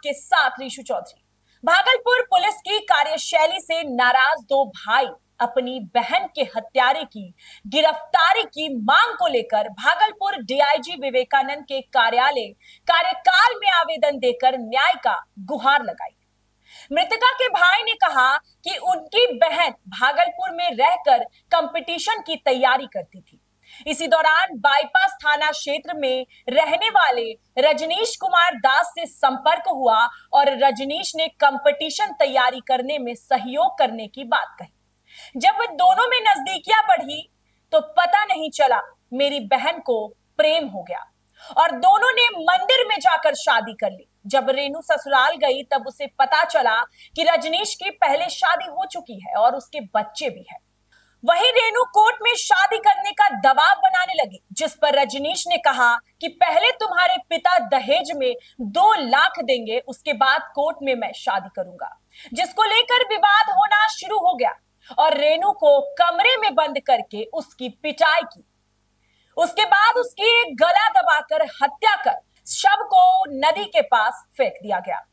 आपके साथ रीशु चौधरी। भागलपुर पुलिस की कार्यशैली से नाराज दो भाई अपनी बहन के हत्यारे की गिरफ्तारी की मांग को लेकर भागलपुर डीआईजी विवेकानंद के कार्यालय कार्यकाल में आवेदन देकर न्याय का गुहार लगाई। मृतका के भाई ने कहा कि उनकी बहन भागलपुर में रहकर कंपटीशन की तैयारी करती थी। इसी दौरान बाईपास थाना क्षेत्र में रहने वाले रजनीश कुमार दास से संपर्क हुआ और रजनीश ने कंपटीशन तैयारी करने में सहयोग करने की बात कही। जब दोनों में नजदीकियां बढ़ी तो पता नहीं चला मेरी बहन को प्रेम हो गया और दोनों ने मंदिर में जाकर शादी कर ली। जब रेनू ससुराल गई तब उसे पता चला कि रजनीश की पहले शादी हो चुकी है और उसके बच्चे भी हैं। वहीं रेनू कोर्ट में शादी करने का दबाव बनाने लगी, जिस पर रजनीश ने कहा कि पहले तुम्हारे पिता दहेज में 2 लाख देंगे, उसके बाद कोर्ट में मैं शादी करूंगा, जिसको लेकर विवाद होना शुरू हो गया और रेनू को कमरे में बंद करके उसकी पिटाई की। उसके बाद उसकी गला दबाकर हत्या कर शव को नदी के पास फेंक दिया गया।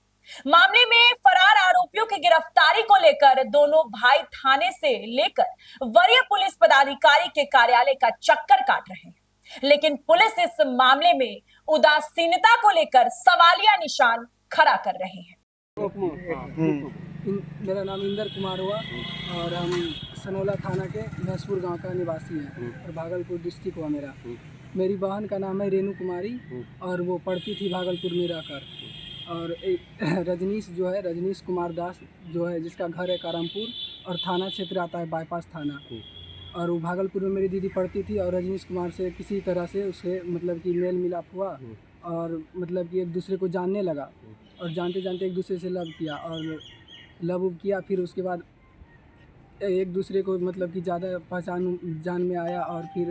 मामले में फरार आरोपियों की गिरफ्तारी को लेकर दोनों भाई थाने से लेकर वरीय पुलिस पदाधिकारी के कार्यालय का चक्कर काट रहे हैं, लेकिन पुलिस इस मामले में उदासीनता को लेकर सवालिया निशान खड़ा कर रहे हैं। मेरा नाम इंदर कुमार हुआ और हम सनौला थाना के भैंसपुर गांव का निवासी हैं और भागलपुर डिस्ट्रिक्ट हुआ मेरा। मेरी बहन का नाम है रेनू कुमारी और वो पढ़ती थी भागलपुर में रहकर। और रजनीश जो है, रजनीश कुमार दास जो है, जिसका घर है कारामपुर और थाना क्षेत्र आता है बाईपास थाना, और वो भागलपुर में मेरी दीदी पढ़ती थी और रजनीश कुमार से किसी तरह से उसे मतलब कि मेल मिलाप हुआ और मतलब कि एक दूसरे को जानने लगा और जानते जानते एक दूसरे से लव किया और लव किया। फिर उसके बाद एक दूसरे को मतलब कि ज़्यादा पहचान जान में आया और फिर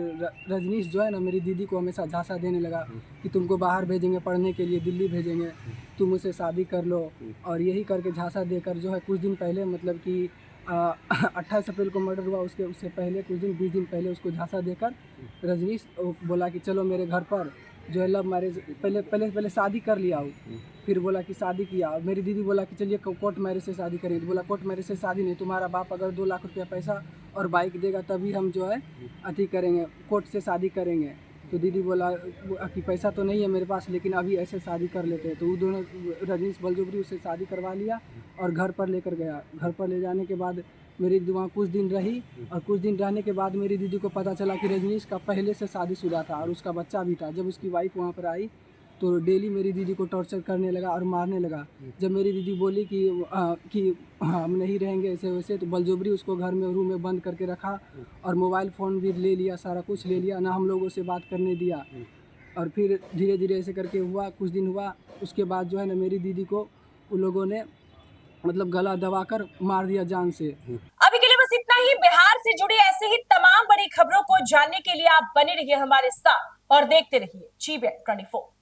रजनीश जो है ना, मेरी दीदी को हमेशा झांसा देने लगा कि तुमको बाहर भेजेंगे पढ़ने के लिए, दिल्ली भेजेंगे, तुम मुझसे शादी कर लो। और यही करके झांसा देकर जो है कुछ दिन पहले मतलब कि 28 अप्रैल को मर्डर हुआ, उससे पहले कुछ दिन 20 दिन पहले उसको झांसा देकर रजनीश बोला कि चलो मेरे घर पर जो है लव मैरिज, पहले शादी कर लिया हो। फिर बोला कि शादी किया। मेरी दीदी बोला कि चलिए कोर्ट मैरिज से शादी करेंगे, तो बोला कोर्ट मैरिज से शादी नहीं, तुम्हारा बाप अगर 2 लाख रुपया पैसा और बाइक देगा तभी हम जो है अति करेंगे, कोर्ट से शादी करेंगे। तो दीदी बोला कि पैसा तो नहीं है मेरे पास, लेकिन अभी ऐसे शादी कर लेते हैं। तो वो दोनों रजनीश बलजोबरी उससे शादी करवा लिया और घर पर लेकर गया। घर पर ले जाने के बाद मेरी दीदी वहाँ कुछ दिन रही और कुछ दिन रहने के बाद मेरी दीदी को पता चला कि रजनीश का पहले से शादीशुदा था और उसका बच्चा भी था। जब उसकी वाइफ वहाँ पर आई तो डेली मेरी दीदी को टॉर्चर करने लगा और मारने लगा। जब मेरी दीदी बोली कि हम नहीं रहेंगे ऐसे वैसे, तो बलजोबरी उसको घर में रूम में बंद करके रखा और मोबाइल फ़ोन भी ले लिया, सारा कुछ ले लिया, ना हम लोगों से बात करने दिया। और फिर धीरे धीरे ऐसे करके हुआ, कुछ दिन हुआ। उसके बाद जो है ना मेरी दीदी को उन लोगों ने मतलब गला दबाकर मार दिया जान से। अभी के लिए बस इतना ही। बिहार से जुड़ी ऐसे ही तमाम बड़ी खबरों को जानने के लिए आप बने रहिए हमारे साथ और देखते रहिए GBN 24।